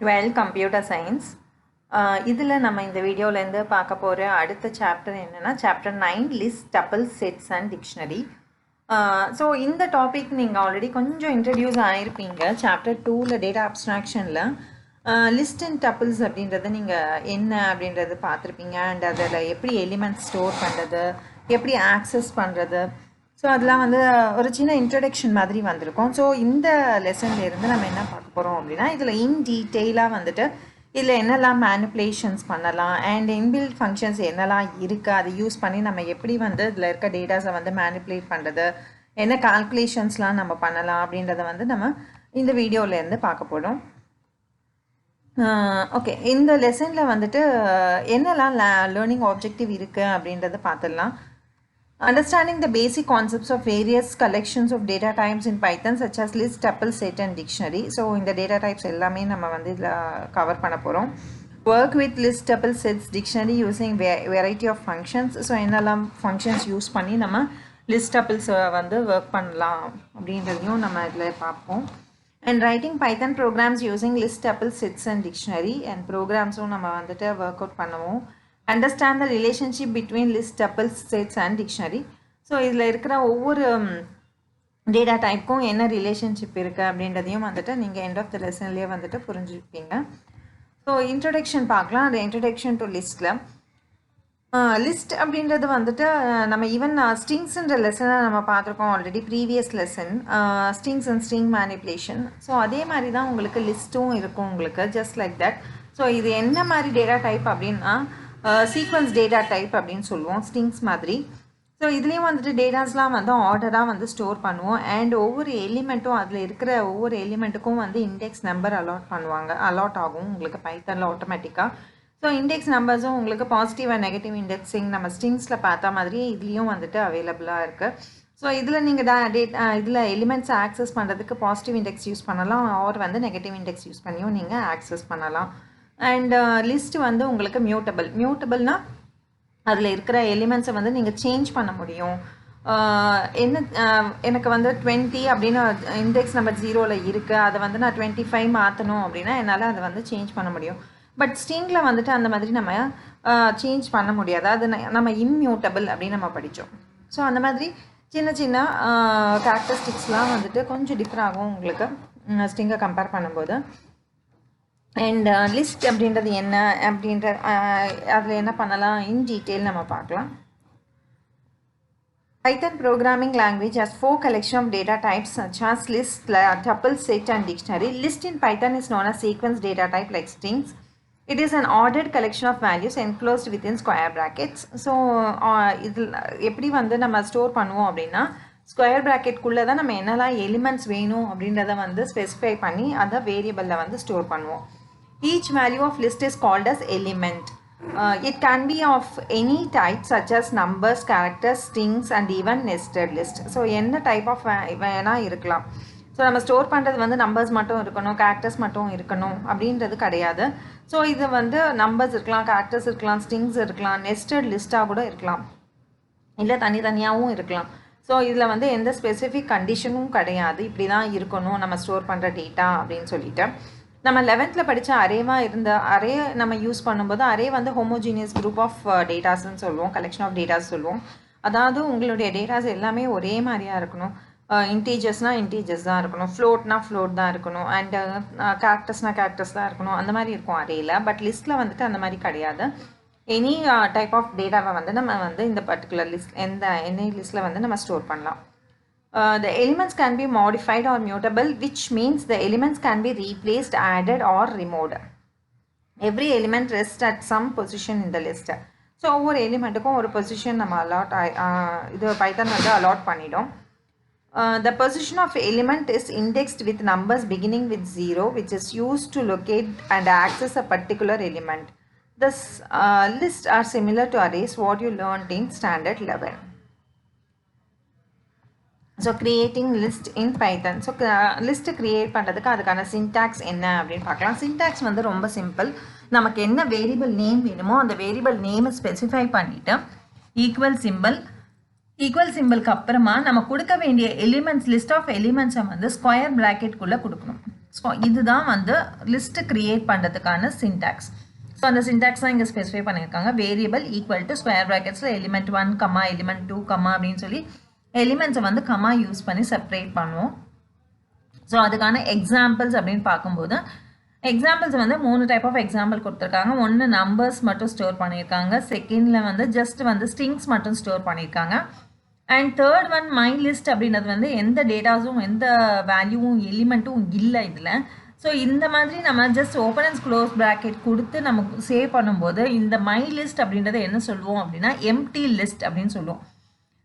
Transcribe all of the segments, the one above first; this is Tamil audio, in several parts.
12 கம்ப்யூட்டர் சயின்ஸ். இதில் நம்ம இந்த வீடியோலேருந்து பார்க்க போகிற அடுத்த சாப்டர் என்னென்னா chapter 9 list tuples sets and dictionary. So இந்த டாபிக் நீங்கள் ஆல்ரெடி கொஞ்சம் இன்ட்ரடியூஸ் ஆகிருப்பீங்க சாப்டர் 2ல் டேட்டா அப்ஸ்ட்ராக்ஷனில். லிஸ்ட் அண்ட் டப்பிள்ஸ் அப்படின்றது நீங்கள் என்ன அப்படின்றது பார்த்துருப்பீங்க. அண்ட் அதில் எப்படி எலிமெண்ட்ஸ் ஸ்டோர் பண்ணுறது, எப்படி ஆக்சஸ் பண்ணுறது, ஸோ அதெல்லாம் வந்து ஒரு சின்ன இன்ட்ரடக்ஷன் மாதிரி வந்திருக்கும். ஸோ இந்த லெசன்லேருந்து நம்ம என்ன பார்க்க போகிறோம் அப்படின்னா, இதில் இன் டீட்டெயிலாக வந்துட்டு இதில் என்னெல்லாம் மேனிப்புலேஷன்ஸ் பண்ணலாம் அண்ட் இன்பில்ட் ஃபங்க்ஷன்ஸ் என்னெல்லாம் இருக்குது, அதை யூஸ் பண்ணி நம்ம எப்படி வந்து இதில் இருக்க டேட்டாஸை வந்து மேனிப்புலேட் பண்ணுறது, என்ன கால்குலேஷன்ஸ்லாம் நம்ம பண்ணலாம் அப்படின்றத வந்து நம்ம இந்த வீடியோவிலேருந்து பார்க்க போகிறோம். ஓகே, இந்த லெசனில் வந்துட்டு என்னெல்லாம் லேர்னிங் ஆப்ஜெக்டிவ் இருக்குது அப்படின்றத பார்த்துடலாம். Understanding the basic concepts of various collections of data types in Python such as list, tuple, set and dictionary. So இந்த data types எல்லாமே நம்ம வந்து இதில் கவர் பண்ண போகிறோம். Work with list, tuple, sets, dictionary using variety of functions. So என்னெல்லாம் ஃபங்க்ஷன்ஸ் யூஸ் பண்ணி நம்ம லிஸ்ட் டப்பிள்ஸ் வந்து ஒர்க் பண்ணலாம் அப்படின்றதையும் நம்ம இதில் பார்ப்போம். And writing Python programs using list, tuple, sets and dictionary and ப்ரோக்ராம்ஸும் நம்ம வந்துட்டு ஒர்க் அவுட் பண்ணுவோம். Understand the relationship between list, tuples, sets and dictionary. So இதில் இருக்கிற ஒவ்வொரு டேட்டா டைப்புக்கும் என்ன ரிலேஷன்ஷிப் இருக்குது அப்படின்றதையும் வந்துட்டு நீங்கள் எண்ட் ஆஃப் த லெசன்லேயே வந்துட்டு புரிஞ்சுருப்பீங்க. ஸோ இன்ட்ரடக்ஷன் பார்க்கலாம். அந்த இன்ட்ரடக்ஷன் டு லிஸ்ட்டில் லிஸ்ட் அப்படின்றது வந்துட்டு நம்ம ஈவன் ஸ்ட்ரிங்ஸ்ன்ற லெசனை நம்ம பார்த்துருக்கோம் already previous lesson, strings and string manipulation. So அதே மாதிரி தான் உங்களுக்கு லிஸ்ட்டும் இருக்கும் உங்களுக்கு, ஜஸ்ட் லைக் தட். ஸோ இது என்ன மாதிரி டேட்டா டைப் அப்படின்னா சீக்வன்ஸ் டேட்டா டைப் அப்படின்னு சொல்லுவோம், ஸ்ட்ரிங்ஸ் மாதிரி. ஸோ இதுலேயும் வந்துட்டு டேட்டாஸ்லாம் வந்து ஆர்டராக வந்து ஸ்டோர் பண்ணுவோம். அண்ட் ஒவ்வொரு எலிமெண்ட்டும் அதில் இருக்கிற ஒவ்வொரு எலிமெண்ட்டுக்கும் வந்து இண்டெக்ஸ் நம்பர் அலாட் ஆகும் உங்களுக்கு பைத்தனில் ஆட்டோமேட்டிக்காக. ஸோ இண்டெக்ஸ் நம்பர்ஸும் உங்களுக்கு பாசிட்டிவ் அண்ட் நெகட்டிவ் இண்டெக்ஸிங் நம்ம ஸ்ட்ரிங்ஸில் பார்த்த மாதிரி இதுலேயும் வந்துட்டு அவைலபிளாக இருக்குது. ஸோ இதில் நீங்கள் இதில் எலிமெண்ட்ஸை ஆக்சஸ் பண்ணுறதுக்கு பாசிட்டிவ் இண்டெக்ஸ் யூஸ் பண்ணலாம், ஆர் வந்து நெகட்டிவ் இண்டெக்ஸ் யூஸ் பண்ணியும் நீங்கள் ஆக்சஸ் பண்ணலாம். அண்ட் லிஸ்ட் வந்து உங்களுக்கு மியூட்டபிள்னா அதில் இருக்கிற எலிமெண்ட்ஸை வந்து நீங்கள் சேஞ்ச் பண்ண முடியும். எனக்கு வந்து 20 அப்படின்னு இண்டெக்ஸ் நம்பர் 0ல் இருக்குது, அதை வந்து நான் 25 மாற்றணும் அப்படின்னா என்னால் அதை வந்து சேஞ்ச் பண்ண முடியும். பட் ஸ்ட்ரிங்கில் வந்துட்டு அந்த மாதிரி நம்ம சேஞ்ச் பண்ண முடியாது, அது நம்ம இம்மியூட்டபிள் அப்படின்னு நம்ம படித்தோம். ஸோ அந்த மாதிரி சின்ன சின்ன கேரக்டரிஸ்டிக்ஸ்லாம் வந்துட்டு கொஞ்சம் டிஃபர் ஆகும் உங்களுக்கு ஸ்ட்ரிங்கை கம்பேர் பண்ணும்போது. அண்ட் லிஸ்ட் அப்படின்றது என்ன அப்படின்ற அதில் என்ன பண்ணலாம் இன் டீட்டெயில் நம்ம பார்க்கலாம். Python programming language has 4 collection of data types such as list, tuple, set and dictionary. List in Python is known as sequence data type like strings. It is an ordered collection of values enclosed within square brackets. So இதில் எப்படி வந்து நம்ம ஸ்டோர் பண்ணுவோம் அப்படின்னா, ஸ்கொயர் ப்ராக்கெட்குள்ளே தான் நம்ம என்னெல்லாம் எலிமெண்ட்ஸ் வேணும் அப்படின்றத வந்து ஸ்பெசிஃபை பண்ணி அதை வேரியபிளில் வந்து ஸ்டோர் பண்ணுவோம். Each value of list is called as element. It can be of any type such as numbers, characters, strings and even nested list. So என்ன டைப் ஆஃப் வேணால் இருக்கலாம். ஸோ நம்ம ஸ்டோர் பண்ணுறது வந்து நம்பர்ஸ் மட்டும் இருக்கணும், கேரக்டர்ஸ் மட்டும் இருக்கணும் அப்படின்றது கிடையாது. ஸோ இது வந்து நம்பர்ஸ் இருக்கலாம், கேரக்டர்ஸ் இருக்கலாம், ஸ்ட்ரிங்ஸ் இருக்கலாம், நெஸ்டட் லிஸ்ட்டாக கூட இருக்கலாம், இல்லை தனித்தனியாகவும் இருக்கலாம். ஸோ இதில் வந்து எந்த ஸ்பெசிஃபிக் கண்டிஷனும் கிடையாது, இப்படி தான் இருக்கணும் நம்ம ஸ்டோர் பண்ணுற டேட்டா அப்படின்னு சொல்லிட்டு. நம்ம 11th படித்த அரேவாக இருந்த அரே நம்ம யூஸ் பண்ணும்போது அரே வந்து ஹோமோஜீனியஸ் குரூப் ஆஃப் டேட்டாஸ்ன்னு சொல்லுவோம், கலெக்ஷன் ஆஃப் டேட்டாஸ் சொல்லுவோம். அதாவது உங்களுடைய டேட்டாஸ் எல்லாமே ஒரே மாதிரியாக இருக்கணும். இன்டீஜர்ஸ்னால் இன்டீஜர்ஸ் தான் இருக்கணும், ஃப்ளோட்னா ஃப்ளோட் தான் இருக்கணும், அண்ட் கேரக்டர்ஸ்னால் கேரக்டர்ஸ் தான் இருக்கணும், அந்த மாதிரி இருக்கும் அரேயில். பட் லிஸ்ட்டில் வந்துட்டு அந்த மாதிரி கிடையாது. எனி டைப் ஆஃப் டேட்டாவை வந்து நம்ம வந்து இந்த பர்டிகுலர் லிஸ்ட் எனி லிஸ்ட்டில் வந்து நம்ம ஸ்டோர் பண்ணலாம். The elements can be modified or mutable, which means the elements can be replaced, added or removed. Every element rests at some position in the list. So ஒவ்வொரு எலிமெண்ட்டுக்கும் ஒரு பொசிஷன் நம்ம இது பைத்தன் வந்து அலாட் பண்ணிடும். The position of element is indexed with numbers beginning with 0, which is used to locate and access a particular element. This lists are similar to arrays what you learned in standard 11. So creating list in Python. So list create பண்ணுறதுக்கு அதுக்கான சின்டாக்ஸ் என்ன அப்படின்னு பார்க்கலாம். சின்டாக்ஸ் வந்து ரொம்ப சிம்பிள். நமக்கு என்ன வேரியபிள் நேம் வேணுமோ அந்த வேரியபிள் நேமை ஸ்பெசிஃபை பண்ணிவிட்டு ஈக்குவல் சிம்பிளுக்கு அப்புறமா நம்ம கொடுக்க வேண்டிய எலிமெண்ட்ஸ் லிஸ்ட் ஆஃப் எலிமெண்ட்ஸை வந்து ஸ்கொயர் ப்ராக்கெட்குள்ளே கொடுக்கணும். ஸோ இதுதான் வந்து லிஸ்ட்டு க்ரியேட் பண்ணுறதுக்கான சின்டாக்ஸ். ஸோ அந்த சின்டாக்ஸ் தான் இங்கே ஸ்பெசிஃபை பண்ணியிருக்காங்க. வேரியபிள் ஈக்குவல் டு ஸ்கொயர் ப்ராக்கெட்ஸில் எலிமெண்ட் 1 கமா எலிமெண்ட் 2 கமா அப்படின்னு சொல்லி எலிமெண்ட்ஸை வந்து கமா யூஸ் பண்ணி செப்பரேட் பண்ணுவோம். ஸோ அதுக்கான எக்ஸாம்பிள்ஸ் அப்படின்னு பார்க்கும்போது எக்ஸாம்பிள்ஸ் வந்து 3 டைப் ஆஃப் எக்ஸாம்பிள் கொடுத்துருக்காங்க. ஒன்று நம்பர்ஸ் மட்டும் ஸ்டோர் பண்ணியிருக்காங்க, செகண்டில் வந்து ஜஸ்ட் வந்து ஸ்ட்ரிங்ஸ் மட்டும் ஸ்டோர் பண்ணியிருக்காங்க, and third one my list அப்படின்றது வந்து எந்த டேட்டாஸும் எந்த வேல்யூவும் எலிமெண்ட்டும் இல்லை இதில். ஸோ இந்த மாதிரி நம்ம just open and close bracket கொடுத்து நமக்கு சேவ் பண்ணும்போது இந்த மை லிஸ்ட் அப்படின்றத என்ன சொல்லுவோம் அப்படின்னா எம்டி லிஸ்ட் அப்படின்னு சொல்லுவோம்.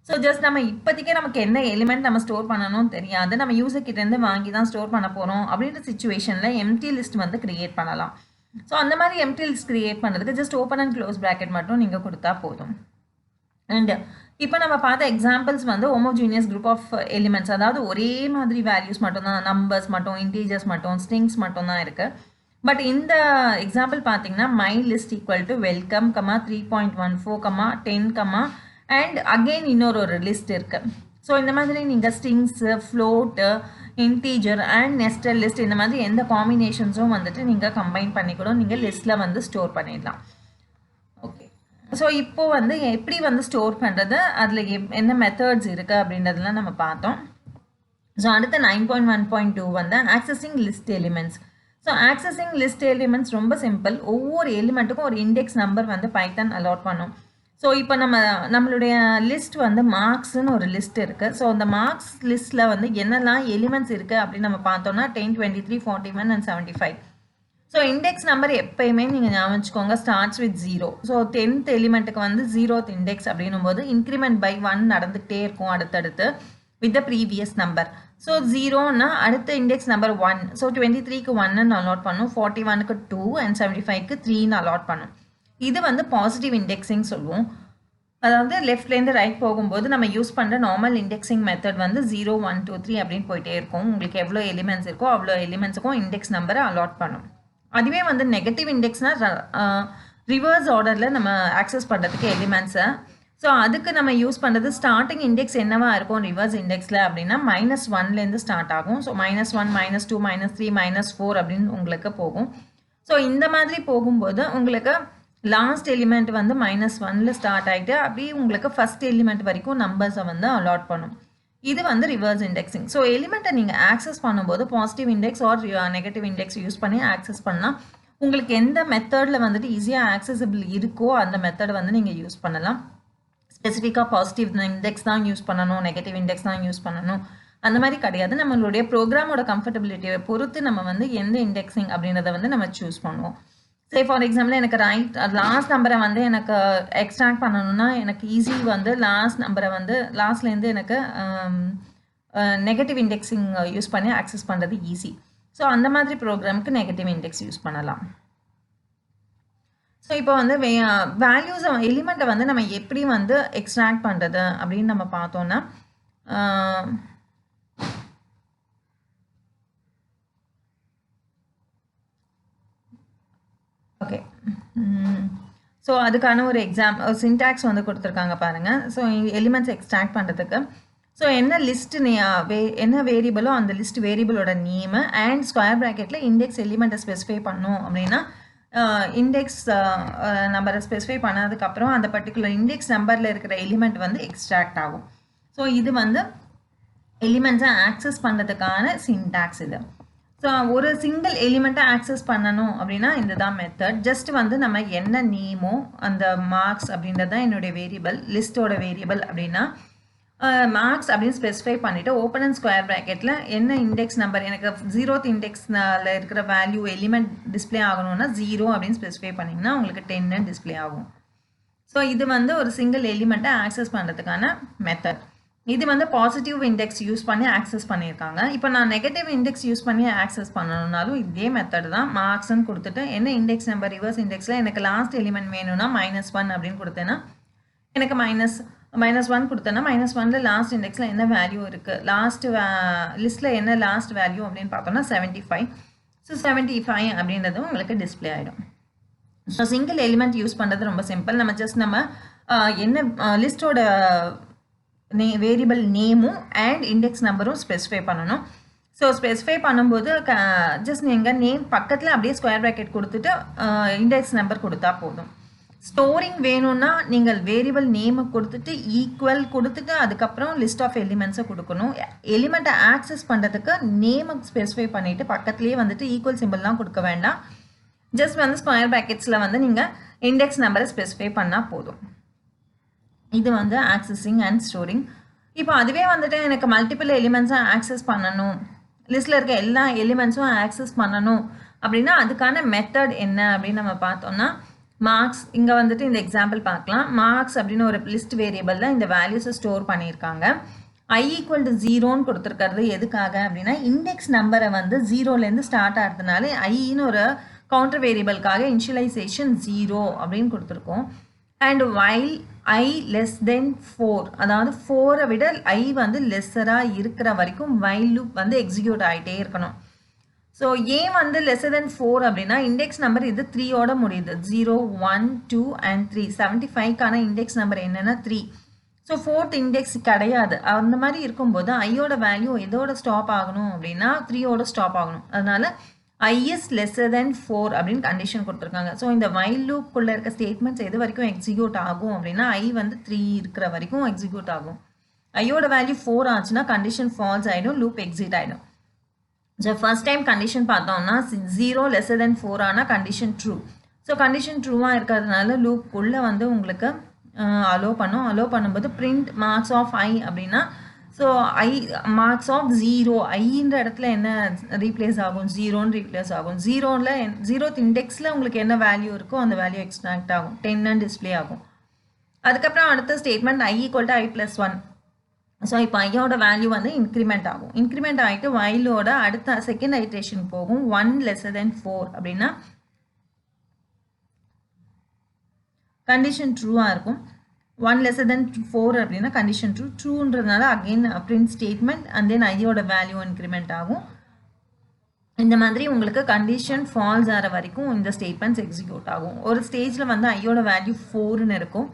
ஸோ ஜஸ்ட் நம்ம இப்போதைக்கே நமக்கு என்ன எலிமெண்ட் நம்ம ஸ்டோர் பண்ணணும்னு தெரியாது, நம்ம யூசர் கிட்டேருந்து வாங்கி தான் ஸ்டோர் பண்ண போகிறோம் அப்படின்ற சுச்சுவேஷனில் எம்டி லிஸ்ட் வந்து க்ரியேட் பண்ணலாம். ஸோ அந்த மாதிரி எம்டி லிஸ்ட் க்ரியேட் பண்ணுறதுக்கு just open and close bracket மட்டும் நீங்கள் கொடுத்தா போதும். அண்ட் இப்போ நம்ம பார்த்த எக்ஸாம்பிள்ஸ் வந்து ஹோமோஜீனியஸ் குரூப் ஆஃப் எலிமெண்ட்ஸ், அதாவது ஒரே மாதிரி வேல்யூஸ் மட்டும்தான், நம்பர்ஸ் மட்டும், இன்டீஜர்ஸ் மட்டும், ஸ்ட்ரிங்ஸ் மட்டும் தான் இருக்குது. பட் இந்த எக்ஸாம்பிள் பார்த்தீங்கன்னா my list equal to welcome comma 3.14 comma 10 comma and again இன்னொரு லிஸ்ட் இருக்குது. ஸோ இந்த மாதிரி நீங்கள் strings, float, integer and nested list இந்த மாதிரி எந்த காம்பினேஷன்ஸும் வந்துட்டு நீங்கள் கம்பைன் பண்ணி கூட நீங்கள் லிஸ்ட்டில் வந்து ஸ்டோர் பண்ணிடலாம். ஓகே, ஸோ இப்போது வந்து எப்படி வந்து ஸ்டோர் பண்ணுறது, அதில் என்ன மெத்தட்ஸ் இருக்குது அப்படின்றதுலாம் நம்ம பார்த்தோம். ஸோ அடுத்த 9.1.2 வந்து accessing list elements. So accessing list elements ரொம்ப சிம்பிள். ஒவ்வொரு எலிமெண்ட்டுக்கும் ஒரு இண்டெக்ஸ் நம்பர் வந்து பைத்தான் அலாட் பண்ணும். ஸோ இப்போ நம்மளுடைய லிஸ்ட் வந்து மார்க்ஸ்னு ஒரு லிஸ்ட் இருக்குது. ஸோ அந்த மார்க்ஸ் லிஸ்ட்டில் வந்து என்னெல்லாம் எலிமெண்ட்ஸ் இருக்குது அப்படின்னு நம்ம பார்த்தோம்னா 10, 23, 41 and 75. ஸோ இண்டெக்ஸ் நம்பர் எப்பயுமே நீங்கள் ஞாபகம் வச்சுக்கோங்க ஸ்டார்ட்ஸ் வித் 0. ஸோ 10th எலிமெண்ட்டுக்கு வந்து 0th இண்டெக்ஸ் அப்படின்னும் போது இன்க்ரிமெண்ட் பை 1 நடந்துகிட்டே இருக்கும் அடுத்தடுத்து with the previous number. So 0னா அடுத்த இண்டெக்ஸ் நம்பர் 1. ஸோ 23க்கு 1ன்னு அலாட் பண்ணும், 41க்கு 2 and 75க்கு 3ன்னு அலாட் பண்ணும். இது வந்து பாசிட்டிவ் இண்டெக்ஸிங் சொல்லுவோம். அதாவது லெஃப்ட்லேருந்து ரைட் போகும்போது நம்ம யூஸ் பண்ணுற நார்மல் இண்டெக்ஸிங் மெத்தட் வந்து 0, 1, 2, 3 அப்படின்னு போயிட்டே இருக்கும். உங்களுக்கு எவ்வளோ எலிமெண்ட்ஸ் இருக்கோ அவ்வளோ எலிமெண்ட்ஸுக்கும் இண்டெக்ஸ் நம்பரை அலாட் பண்ணும். அதுவே வந்து நெகட்டிவ் இண்டெக்ஸ்னால் ரிவர்ஸ் ஆர்டரில் நம்ம ஆக்சஸ் பண்ணுறதுக்கு எலிமெண்ட்ஸை. ஸோ அதுக்கு நம்ம யூஸ் பண்ணுறது ஸ்டார்டிங் இண்டெக்ஸ் என்னவா இருக்கும் ரிவர்ஸ் இண்டெக்ஸில் அப்படின்னா -1லேருந்து ஸ்டார்ட் ஆகும். ஸோ -1, -2, -3, -4 அப்படின்னு உங்களுக்கு போகும். ஸோ இந்த மாதிரி போகும்போது உங்களுக்கு லாஸ்ட் எலிமெண்ட் வந்து -1ல் ஸ்டார்ட் ஆகிட்டு அப்படியே உங்களுக்கு ஃபஸ்ட் எலிமெண்ட் வரைக்கும் நம்பர்ஸை வந்து அலாட் பண்ணும். இது வந்து ரிவர்ஸ் இண்டெக்ஸிங். ஸோ எலிமெண்ட்டை நீங்கள் ஆக்சஸ் பண்ணும்போது positive index or negative index use பண்ணி ஆக்சஸ் பண்ணலாம். உங்களுக்கு எந்த மெத்தடில் வந்துட்டு ஈஸியாக ஆக்சசபிள் இருக்கோ அந்த மெத்தடை வந்து நீங்கள் யூஸ் பண்ணலாம். ஸ்பெசிஃபிக்காக பாசிட்டிவ் இண்டெக்ஸ் தான் யூஸ் பண்ணணும், நெகட்டிவ் இண்டெக்ஸ் தான் யூஸ் பண்ணணும் அந்த மாதிரி கிடையாது. நம்மளுடைய ப்ரோக்ராமோட கம்ஃபர்டபிலிட்டியை பொறுத்து நம்ம வந்து எந்த இண்டெக்ஸிங் அப்படின்றத வந்து நம்ம சூஸ் பண்ணுவோம். சே ஃபார் எக்ஸாம்பிள் எனக்கு லாஸ்ட் நம்பரை வந்து எனக்கு எக்ஸ்ட்ராக்ட் பண்ணணும்னா எனக்கு ஈஸி வந்து லாஸ்ட் நம்பரை வந்து லாஸ்ட்லேருந்து எனக்கு நெகட்டிவ் இண்டெக்ஸிங் யூஸ் பண்ணி ஆக்சஸ் பண்ணுறது ஈஸி. ஸோ அந்த மாதிரி ப்ரோக்ராமுக்கு நெகட்டிவ் இண்டெக்ஸ் யூஸ் பண்ணலாம். ஸோ இப்போ வந்து வேல்யூஸை எலிமெண்ட்டை வந்து நம்ம எப்படி வந்து எக்ஸ்ட்ராக்ட் பண்ணுறது அப்படின்னு நம்ம பார்த்தோன்னா ஓகே, ஸோ அதுக்கான ஒரு சின்டாக்ஸ் வந்து கொடுத்துருக்காங்க பாருங்கள். ஸோ எலிமெண்ட்ஸ் எக்ஸ்ட்ராக்ட் பண்ணுறதுக்கு ஸோ என்ன லிஸ்ட் என்ன வேரியபிளோ அந்த லிஸ்ட் வேரியபிளோட நேமு அண்ட் ஸ்கொயர் ப்ராக்கெட்டில் இண்டெக்ஸ் எலிமெண்ட்டை ஸ்பெசிஃபை பண்ணோம் அப்படின்னா இண்டெக்ஸ் நம்பரை ஸ்பெசிஃபை பண்ணதுக்கப்புறம் அந்த பர்டிகுலர் இண்டெக்ஸ் நம்பரில் இருக்கிற எலிமெண்ட் வந்து எக்ஸ்ட்ராக்ட் ஆகும். ஸோ இது வந்து எலிமெண்ட்ஸை ஆக்சஸ் பண்ணுறதுக்கான சின்டாக்ஸ் இது. ஸோ ஒரு சிங்கிள் எலிமெண்ட்டை ஆக்சஸ் பண்ணணும் அப்படின்னா இதுதான் மெத்தட். ஜஸ்ட் வந்து நம்ம என்ன நேமோ அந்த மார்க்ஸ் அப்படின்றது தான் என்னுடைய வேரியபிள், லிஸ்ட்டோட வேரியபிள் அப்படின்னா மார்க்ஸ் அப்படின்னு ஸ்பெசிஃபை பண்ணிவிட்டு ஓப்பன் அண்ட் ஸ்கொயர் ப்ராக்கெட்டில் என்ன இண்டெக்ஸ் நம்பர் எனக்கு 0th இண்டெக்ஸில் இருக்கிற வேல்யூ எலிமெண்ட் டிஸ்பிளே ஆகணும்னா 0 அப்படின்னு ஸ்பெசிஃபை பண்ணிங்கன்னா உங்களுக்கு 10 டிஸ்பிளே ஆகும். ஸோ இது வந்து ஒரு சிங்கிள் எலிமெண்ட்டை ஆக்சஸ் பண்ணுறதுக்கான மெத்தட். இது வந்து பாசிட்டிவ் இண்டெக்ஸ் யூஸ் பண்ணி ஆக்சஸ் பண்ணியிருக்காங்க. இப்போ நான் நெகட்டிவ் இண்டெக்ஸ் யூஸ் பண்ணி ஆக்சஸ் பண்ணணும்னாலும் இதே மெத்தட் தான். மார்க்ஸ்ன்னு கொடுத்துட்டு என்ன இண்டெக்ஸ் நம்பர் ரிவர்ஸ் இண்டெக்ஸில் எனக்கு லாஸ்ட் எலிமெண்ட் வேணும்னா -1 அப்படின்னு கொடுத்தேன்னா எனக்கு -1 கொடுத்தேன்னா -1ல் லாஸ்ட் இண்டெக்ஸில் என்ன வேல்யூ இருக்குது, லாஸ்ட் லிஸ்ட்டில் என்ன லாஸ்ட் வேல்யூ அப்படின்னு பார்த்தோம்னா 75. ஸோ 75 அப்படின்றதும் உங்களுக்கு டிஸ்பிளே ஆகிடும். ஸோ சிங்கிள் எலிமெண்ட் யூஸ் பண்ணுறது ரொம்ப சிம்பிள். நம்ம ஜஸ்ட் நம்ம என்ன லிஸ்ட்டோட வேரியபிள் நேமும் அண்ட் இண்டெக்ஸ் நம்பரும் ஸ்பெசிஃபை பண்ணணும். ஸோ ஸ்பெசிஃபை பண்ணும்போது ஜஸ்ட் நீங்கள் நேம் பக்கத்தில் அப்படியே ஸ்கொயர் ப்ராக்கெட் கொடுத்துட்டு இண்டெக்ஸ் நம்பர் கொடுத்தா போதும். ஸ்டோரிங் வேணும்னா நீங்கள் வேரியபிள் நேமை கொடுத்துட்டு ஈக்குவல் கொடுத்துட்டு அதுக்கப்புறம் லிஸ்ட் ஆஃப் எலிமெண்ட்ஸை கொடுக்கணும். எலிமெண்ட்டை ஆக்சஸ் பண்ணுறதுக்கு நேமை ஸ்பெசிஃபை பண்ணிவிட்டு பக்கத்துலேயே வந்துட்டு ஈக்குவல் சிம்பிள்லாம் கொடுக்க வேண்டாம். ஜஸ்ட் வந்து ஸ்கொயர் ப்ராக்கெட்ஸில் வந்து நீங்கள் இண்டெக்ஸ் நம்பரை ஸ்பெசிஃபை பண்ணால் போதும். இது வந்து ஆக்சஸிங் அண்ட் ஸ்டோரிங். இப்போ அதுவே வந்துட்டு எனக்கு மல்டிபிள் எலிமெண்ட்ஸை ஆக்சஸ் பண்ணணும், லிஸ்ட்டில் இருக்க எல்லா எலிமெண்ட்ஸும் ஆக்சஸ் பண்ணணும் அப்படின்னா அதுக்கான மெத்தட் என்ன அப்படின்னு நம்ம பார்த்தோம்னா மார்க்ஸ். இங்கே வந்துட்டு இந்த எக்ஸாம்பிள் பார்க்கலாம். மார்க்ஸ் அப்படின்னு ஒரு லிஸ்ட் வேரியபிளில் இந்த வேல்யூஸை ஸ்டோர் பண்ணியிருக்காங்க. I = 0ன்னு கொடுத்துருக்கிறது எதுக்காக அப்படின்னா இண்டெக்ஸ் நம்பரை வந்து 0லேருந்து ஸ்டார்ட் ஆகிறதுனால ஐன்னு ஒரு கவுண்டர் வேரியபிளுக்காக இனிஷியலைசேஷன் 0 அப்படின்னு கொடுத்துருக்கோம். And while I less than 4, அதாவது 4 விட I வந்து லெஸ்ஸராக இருக்கிற வரைக்கும் while loop வந்து எக்ஸிக்யூட் ஆகிட்டே இருக்கணும். ஸோ ஏன் வந்து லெஸ்ஸர் தென் 4 அப்படின்னா இண்டெக்ஸ் நம்பர் இது 3ஓட முடியுது. 0, 1, 2 and 3. 75க்கான இண்டெக்ஸ் நம்பர் என்னென்னா 3. ஸோ 4th இண்டெக்ஸ் கிடையாது. அந்த மாதிரி இருக்கும்போது ஐயோட வேல்யூ எதோட ஸ்டாப் ஆகணும் அப்படின்னா 3ஓட ஸ்டாப் ஆகணும். அதனால I is lesser than 4 அப்படின்னு கண்டிஷன் கொடுத்துருக்காங்க. ஸோ இந்த while loopக்குள்ளே இருக்க ஸ்டேட்மெண்ட்ஸ் எது வரைக்கும் எக்ஸிக்யூட் ஆகும் அப்படின்னா I வந்து 3 இருக்கிற வரைக்கும் எக்ஸிக்யூட் ஆகும். ஐயோட வேல்யூ 4 ஆச்சுன்னா கண்டிஷன் ஃபால்ஸ் ஆகிடும், லூப் எக்ஸிட் ஆகிடும். ஸோ ஃபர்ஸ்ட் டைம் கண்டிஷன் பார்த்தோம்னா 0 lesser than 4 ஆனால் கண்டிஷன் ட்ரூ. ஸோ கண்டிஷன் ட்ரூவாக இருக்கிறதுனால லூப்புக்குள்ளே வந்து உங்களுக்கு அலோவ் பண்ணும்போது பிரிண்ட் மார்க்ஸ் ஆஃப் I அப்படின்னா ஸோ I மார்க்ஸ் ஆஃப் 0 ஐன்ற இடத்துல என்ன ரீப்ளேஸ் ஆகும், 0ன்னு ரீப்ளேஸ் ஆகும். 0th இண்டெக்ஸில் உங்களுக்கு என்ன வேல்யூ இருக்கோ அந்த வேல்யூ எக்ஸ்ட்ராக்ட் ஆகும், 10ன்னு டிஸ்பிளே ஆகும். அதுக்கப்புறம் அடுத்த ஸ்டேட்மெண்ட் I = I + 1. ஸோ இப்போ ஐயோட வேல்யூ வந்து இன்க்ரிமெண்ட் ஆகும். இன்க்ரிமெண்ட் ஆகிட்டு வைலோட அடுத்த செகண்ட் ஐட்ரேஷன் போகும். 1 lesser than 4 அப்படின்னா கண்டிஷன் ட்ரூவாக இருக்கும். 1 lesser than 4 அப்படின்னா கண்டிஷன் ட்ரூன்றதுனால again print statement and then ஐயோட வேல்யூ இன்க்ரிமெண்ட் ஆகும். இந்த மாதிரி உங்களுக்கு கண்டிஷன் ஃபால்ஸ் ஆகிற வரைக்கும் இந்த ஸ்டேட்மெண்ட்ஸ் எக்ஸிக்யூட் ஆகும். ஒரு ஸ்டேஜில் வந்து ஐயோட வேல்யூ 4ன்னு இருக்கும்.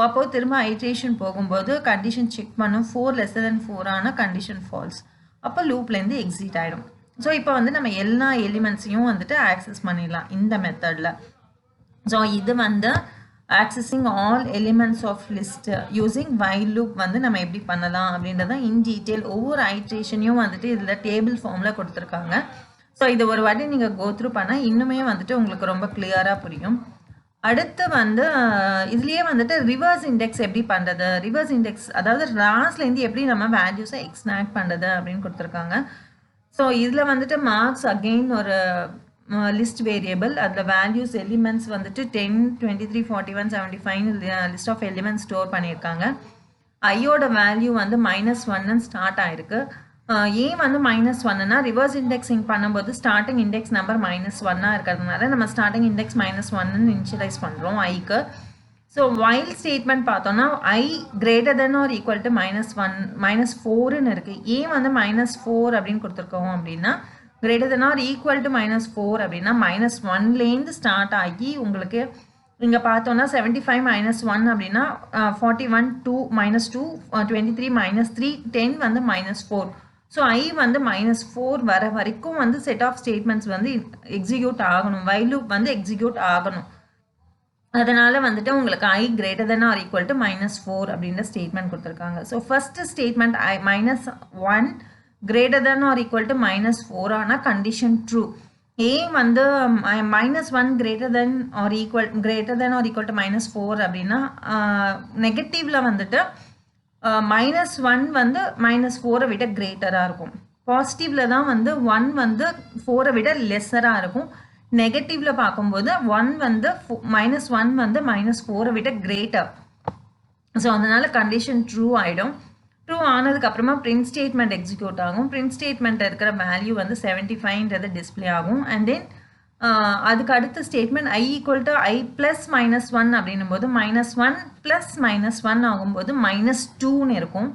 அப்போது திரும்ப ஐட்ரேஷன் போகும்போது கண்டிஷன் செக் பண்ணும். 4 lesser than 4 ஆனால் கண்டிஷன் ஃபால்ஸ். அப்போ லூப்லேருந்து எக்ஸிட் ஆகிடும். ஸோ இப்போ வந்து நம்ம எல்லா எலிமெண்ட்ஸையும் வந்துட்டு ஆக்சஸ் பண்ணிடலாம் இந்த மெத்தடில். ஸோ இது வந்து accessing all elements of list using while loop வந்து நம்ம எப்படி பண்ணலாம் அப்படின்றத இன் டீட்டெயில் ஒவ்வொரு ஐட்ரேஷனையும் வந்துட்டு இதில் டேபிள் ஃபார்மில் கொடுத்துருக்காங்க. ஸோ இது ஒரு வாட்டி நீங்கள் கோ த்ரூ பண்ணால் இன்னுமே வந்துட்டு உங்களுக்கு ரொம்ப கிளியராக புரியும். அடுத்து வந்து இதுலேயே வந்துட்டு ரிவர்ஸ் இண்டெக்ஸ் எப்படி பண்ணுறது, ரிவர்ஸ் இண்டெக்ஸ் அதாவது லாஸ்ட்லேருந்து எப்படி நம்ம வேல்யூஸை எக்ஸ்ட்ராக்ட் பண்ணுறது அப்படின்னு கொடுத்துருக்காங்க. ஸோ இதில் வந்துட்டு மார்க்ஸ் அகெயின் ஒரு லிஸ்ட் வேரியபிள், அதில் வேல்யூஸ் எலிமெண்ட்ஸ் வந்துட்டு 10, 23, 41, 75 லிஸ்ட் ஆஃப் எலிமெண்ட்ஸ் ஸ்டோர் பண்ணியிருக்காங்க. ஐயோட வேல்யூ வந்து -1ன்னு ஸ்டார்ட் ஆயிருக்கு. ஏன் வந்து -1ன்னா ரிவர்ஸ் இண்டெக்ஸிங் பண்ணும்போது ஸ்டார்டிங் இண்டெக்ஸ் நம்பர் -1 இருக்கிறதுனால நம்ம ஸ்டார்டிங் இண்டெக்ஸ் -1ன்னு இனிஷியலைஸ் பண்ணுறோம் ஐக்கு. ஸோ while ஸ்டேட்மெண்ட் பார்த்தோம்னா I greater than or equal to -1 -4ன்னு இருக்குது. ஏன் வந்து -4 அப்படின்னு கொடுத்துருக்கோம் அப்படின்னா greater than or equal to -4 அப்படின்னா -1லேருந்து ஸ்டார்ட் ஆகி உங்களுக்கு இங்கே பார்த்தோன்னா 75 -1 அப்படின்னா 41 2 -2 23 -3 10 வந்து -4. ஸோ I வந்து -4 வர வரைக்கும் வந்து செட் ஆஃப் ஸ்டேட்மெண்ட்ஸ் வந்து எக்ஸிக்யூட் ஆகணும், while loop வந்து எக்ஸிக்யூட் ஆகணும். அதனால் வந்துட்டு உங்களுக்கு I greater than or equal to -4 அப்படின்ற ஸ்டேட்மெண்ட் கொடுத்துருக்காங்க. So first statement -1 greater than or equal to -4 ஆனால் கண்டிஷன் ட்ரூ. ஏன் வந்து -1 greater than or equal to -4 அப்படின்னா நெகட்டிவில் வந்துட்டு -1 வந்து -4 விட கிரேட்டராக இருக்கும். பாசிட்டிவில் தான் வந்து 1 வந்து 4 விட லெஸ்ஸராக இருக்கும். நெகட்டிவில் பார்க்கும்போது 1 வந்து -1 வந்து -4 விட கிரேட்டர். ஸோ அதனால் கண்டிஷன் ட்ரூ ஆகிடும். ட்ரூ ஆனதுக்கப்புறமா பிரிண்ட் ஸ்டேட்மெண்ட் எக்ஸிக்யூட் ஆகும். பிரிண்ட் ஸ்டேட்மெண்ட்டில் இருக்கிற வேல்யூ வந்து 75ன்றது டிஸ்பிளே ஆகும். அண்ட் தென் அதுக்கு அடுத்த ஸ்டேட்மெண்ட் I = I + -1 அப்படின்னும் போது -1 + -1 ஆகும்போது -2ன்னு இருக்கும்.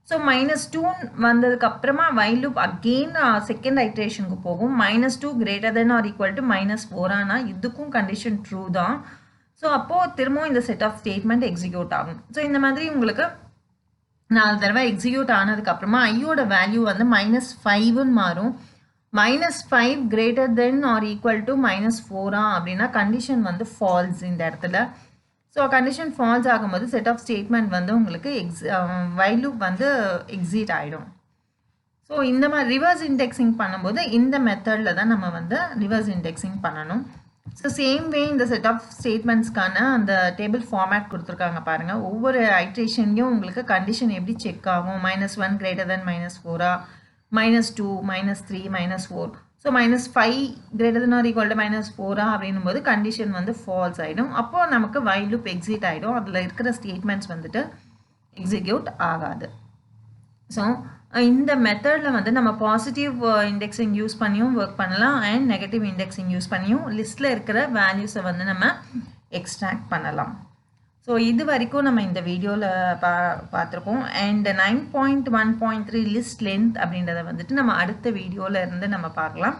ஸோ -2 வந்ததுக்கப்புறமா while loop அகெயின் செகண்ட் ஐட்ரேஷனுக்கு போகும். -2 greater than or equal to -4 ஆனால் இதுக்கும் கண்டிஷன் ட்ரூ தான். ஸோ அப்போது திரும்பவும் இந்த செட் ஆஃப் ஸ்டேட்மெண்ட் எக்ஸிக்யூட் ஆகும். ஸோ இந்த மாதிரி உங்களுக்கு 4 தடவை எக்ஸிக்யூட் ஆனதுக்கப்புறமா ஐயோட வேல்யூ வந்து -5ன்னு மாறும். -5 greater than or equal to -4 அப்படின்னா கண்டிஷன் வந்து ஃபால்ஸ் இந்த இடத்துல. ஸோ கண்டிஷன் ஃபால்ஸ் ஆகும்போது செட் ஆஃப் ஸ்டேட்மெண்ட் வந்து உங்களுக்கு வைல் லூப் வந்து எக்ஸிட் ஆகிடும். ஸோ இந்த மாதிரி ரிவர்ஸ் இண்டெக்ஸிங் பண்ணும்போது இந்த மெத்தடில் தான் நம்ம வந்து ரிவர்ஸ் இண்டெக்ஸிங் பண்ணணும். ஸோ சேம் வே இந்த செட் ஆஃப் ஸ்டேட்மெண்ட்ஸ்க்கான அந்த டேபிள் ஃபார்மேட் கொடுத்துருக்காங்க பாருங்கள். ஒவ்வொரு ஐட்ரேஷன்லையும் உங்களுக்கு கண்டிஷன் எப்படி செக் ஆகும், -1 greater than -4, -2, -3, -4. So -5 greater than or equal to -4 அப்படின்னும் போது கண்டிஷன் வந்து ஃபால்ஸ் ஆகிடும். அப்போது நமக்கு வைல் லூப் எக்ஸிட் ஆகிடும். அதில் இருக்கிற ஸ்டேட்மெண்ட்ஸ் வந்துட்டு எக்ஸிக்யூட் ஆகாது. ஸோ இந்த மெத்தடில் வந்து நம்ம பாசிட்டிவ் இண்டெக்ஸிங் யூஸ் பண்ணியும் ஒர்க் பண்ணலாம் அண்ட் நெகட்டிவ் இண்டெக்ஸிங் யூஸ் பண்ணியும் லிஸ்ட்டில் இருக்கிற வேல்யூஸை வந்து நம்ம எக்ஸ்ட்ராக்ட் பண்ணலாம். ஸோ இது வரைக்கும் நம்ம இந்த வீடியோவில் பார்த்துருக்கோம். அண்ட் 9.1.3 லிஸ்ட் லென்த் அப்படின்றத வந்துட்டு நம்ம அடுத்த வீடியோவில் இருந்து நம்ம பார்க்கலாம்.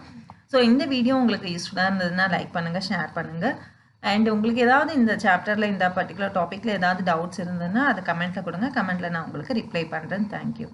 ஸோ இந்த வீடியோ உங்களுக்கு யூஸ்ஃபுல்லாக இருந்ததுன்னா லைக் பண்ணுங்கள், ஷேர் பண்ணுங்கள். அண்ட் உங்களுக்கு ஏதாவது இந்த சாப்டரில் இந்த பர்டிகுலர் டாப்பிக்கில் ஏதாவது டவுட்ஸ் இருந்ததுன்னா அதை கமெண்ட்டில் கொடுங்க. கமெண்ட்டில் நான் உங்களுக்கு ரிப்ளை பண்ணுறேன். தேங்க்யூ.